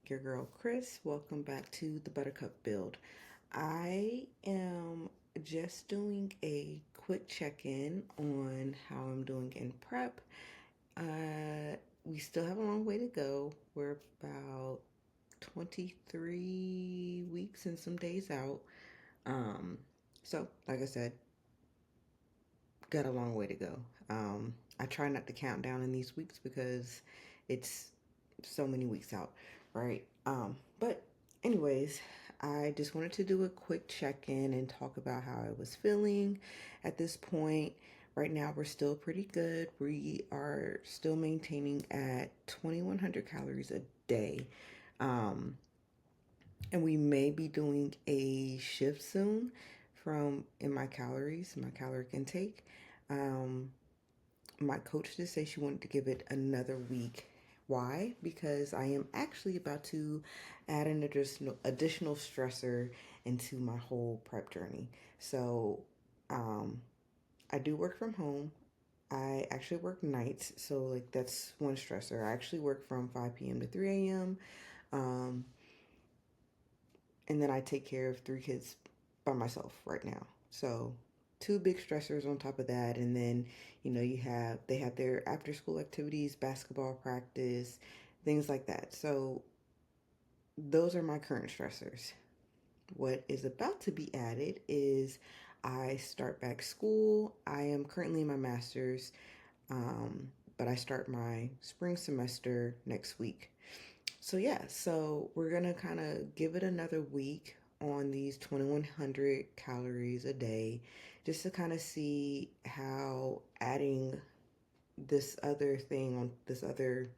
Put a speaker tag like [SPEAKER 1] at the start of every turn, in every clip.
[SPEAKER 1] your girl Chris. Welcome back to the Buttercup Build. I am just doing a quick check-in on how I'm doing in prep. We still have a long way to go. We're about 23 weeks and some days out. Um, so, like I said, got a long way to go. I try not to count down in these weeks because it's so many weeks out, right? But anyways, I just wanted to do a quick check-in and talk about how I was feeling at this point. Right now, we're still pretty good. We are still maintaining at 2,100 calories a day. Um, and we may be doing a shift soon from in my calories, my caloric intake. Um, my coach did say she wanted to give it another week. Why? Because I am actually about to add an additional stressor into my whole prep journey. So, um, I do work from home. I actually work nights, so like that's one stressor. I actually work from 5 p.m. to 3 a.m. Um, and then I take care of three kids by myself right now. So two big stressors on top of that, and then they have their after school activities, basketball practice, things like that. So those are my current stressors. What is about to be added is I start back school. I am currently in my master's, but I start my spring semester next week. So yeah, so we're gonna kind of give it another week on these 2,100 calories a day, just to kind of see how adding this other thing on this other,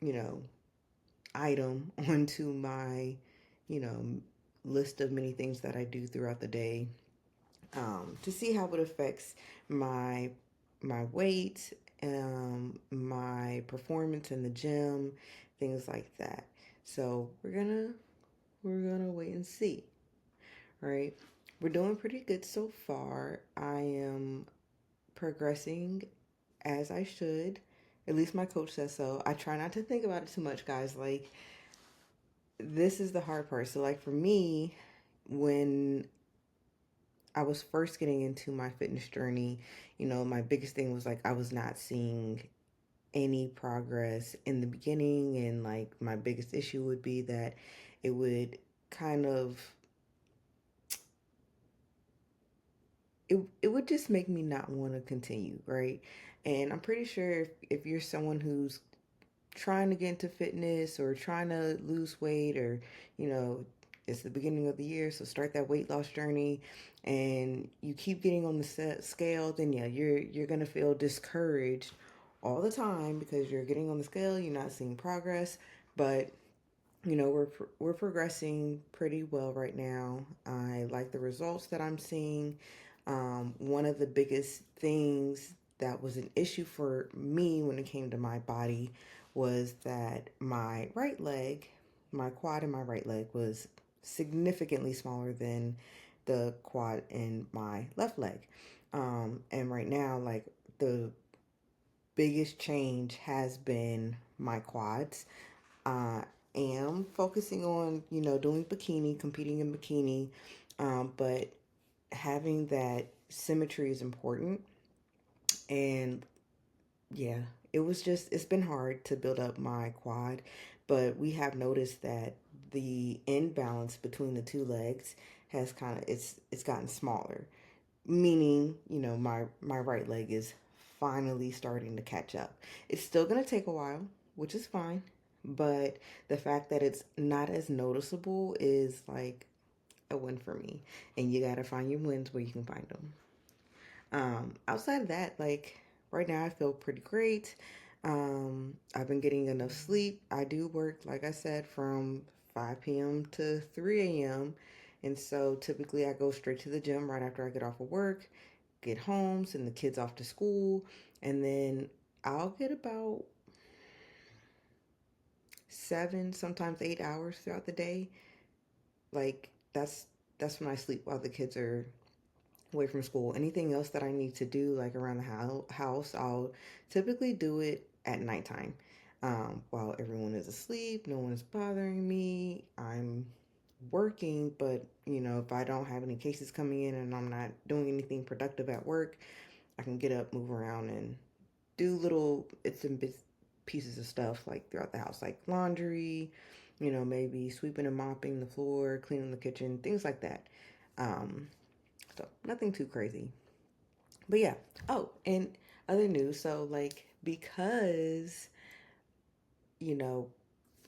[SPEAKER 1] you know, item onto my, you know, list of many things that I do throughout the day, to see how it affects my weight, my performance in the gym, things like that. So we're gonna wait and see, right? We're doing pretty good so far. I am progressing as I should. At least my coach says so. I try not to think about it too much, guys. Like, this is the hard part. So, like, for me, when I was first getting into my fitness journey, my biggest thing was like I was not seeing any progress in the beginning. And like my biggest issue would be that it would kind of it would just make me not want to continue, right? And I'm pretty sure if you're someone who's trying to get into fitness or trying to lose weight, or you know it's the beginning of the year, so start that weight loss journey, and you keep getting on the scale, then yeah, you're gonna feel discouraged all the time because you're getting on the scale, you're not seeing progress. But we're progressing pretty well right now. I like the results that I'm seeing. One of the biggest things that was an issue for me when it came to my body was that my right leg, my quad in my right leg was significantly smaller than the quad in my left leg. And right now, like, the biggest change has been my quads. I am focusing on, doing bikini, competing in bikini, but having that symmetry is important. And yeah, it's been hard to build up my quad, but we have noticed that the imbalance between the two legs has it's gotten smaller, meaning, my right leg is finally starting to catch up. It's still going to take a while, which is fine, but the fact that it's not as noticeable is like a win for me. And you got to find your wins where you can find them. Outside of that, like, right now I feel pretty great. I've been getting enough sleep. I do work, like I said, from 5 p.m. to 3 a.m. And so typically I go straight to the gym right after I get off of work, get home, send the kids off to school, and then I'll get about 7, sometimes 8 hours throughout the day. Like, that's when I sleep while the kids are away from school. Anything else that I need to do, like around the house, I'll typically do it at nighttime. while everyone is asleep. No one is bothering me. I'm working, but if I don't have any cases coming in and I'm not doing anything productive at work, I can get up, move around, and do little bits and bits pieces of stuff like throughout the house, like laundry, maybe sweeping and mopping the floor, cleaning the kitchen, things like that. Um, so nothing too crazy. But yeah. Oh, and other news. So like because you know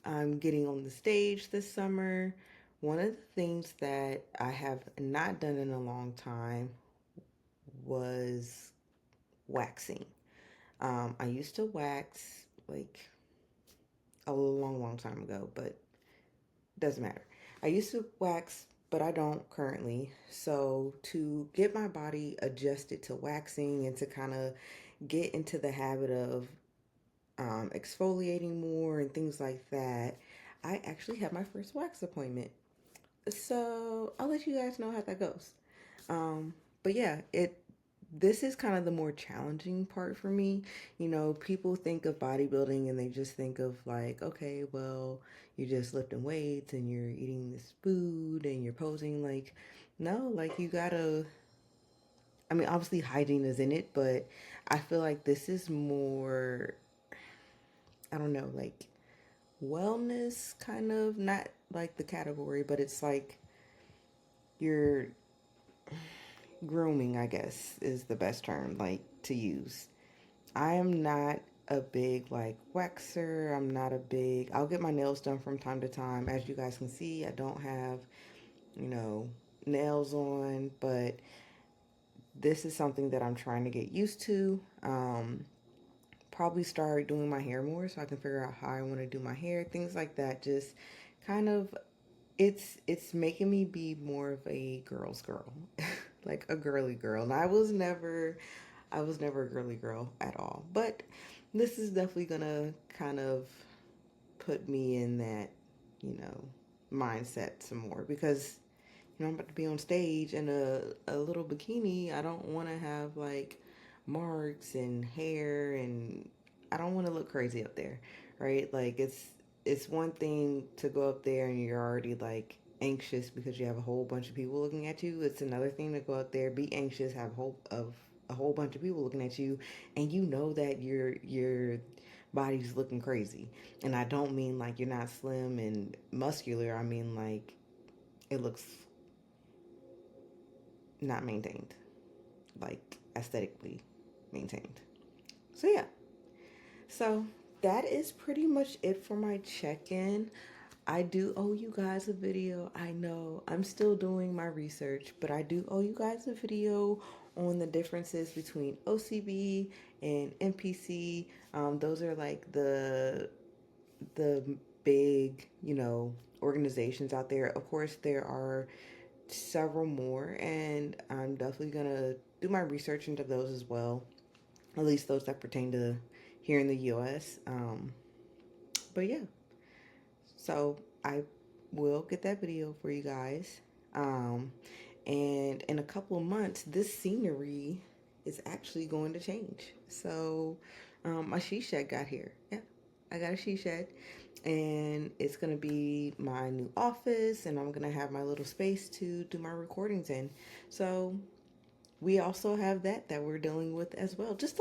[SPEAKER 1] I'm getting on the stage this summer, one of the things that I have not done in a long time was waxing. I used to wax like a long, long time ago, but doesn't matter. I used to wax, but I don't currently. So to get my body adjusted to waxing and to kind of get into the habit of exfoliating more and things like that, I actually had my first wax appointment. So I'll let you guys know how that goes. But yeah, this is kind of the more challenging part for me. People think of bodybuilding and they just think of like, okay, well, you're just lifting weights and you're eating this food and you're posing. Like, no, like you gotta, I mean, obviously hygiene is in it, but I feel like this is more, I don't know, like wellness kind of, not like the category, but it's like you're grooming, I guess, is the best term like to use. I am not a big like waxer. I'm not a big, I'll get my nails done from time to time. As you guys can see, I don't have, you know, nails on, but this is something that I'm trying to get used to. Probably start doing my hair more so I can figure out how I want to do my hair, things like that. Just kind of, it's making me be more of a girl's girl, like a girly girl. And I was never a girly girl at all. But this is definitely gonna kind of put me in that, mindset some more because I'm about to be on stage in a little bikini. I don't want to have like marks and hair, and I don't want to look crazy up there, right? Like it's one thing to go up there and you're already like anxious because you have a whole bunch of people looking at you. It's another thing to go up there, be anxious, have hope of a whole bunch of people looking at you, and you know that your body's looking crazy. And I don't mean like you're not slim and muscular. I mean like it looks not maintained, like aesthetically maintained. So yeah, so that is pretty much it for my check-in. I do owe you guys a video. I know I'm still doing my research, but I do owe you guys a video on the differences between OCB and NPC. Those are like the big, organizations out there. Of course, there are several more, and I'm definitely gonna do my research into those as well, at least those that pertain to here in the US. But yeah, so I will get that video for you guys. Um, and in a couple of months, this scenery is actually going to change. So my she shed got here. Yeah, I got a she shed, and it's gonna be my new office, and I'm gonna have my little space to do my recordings in. So we also have that we're dealing with as well. Just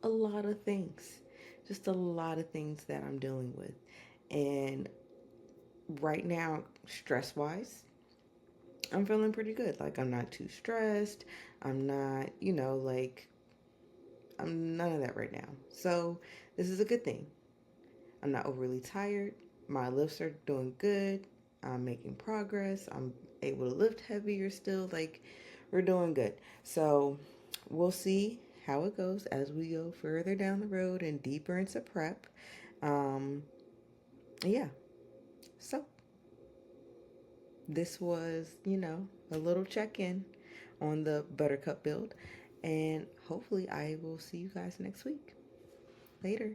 [SPEAKER 1] a lot of things, just a lot of things that I'm dealing with, and right now, stress wise, I'm feeling pretty good. Like I'm not too stressed. I'm not, like I'm none of that right now. So this is a good thing. I'm not overly tired. My lifts are doing good. I'm making progress. I'm able to lift heavier still. Like, we're doing good. So, we'll see how it goes as we go further down the road and deeper into prep. Um, yeah. So, this was, a little check in on the Buttercup build. And hopefully, I will see you guys next week. Later.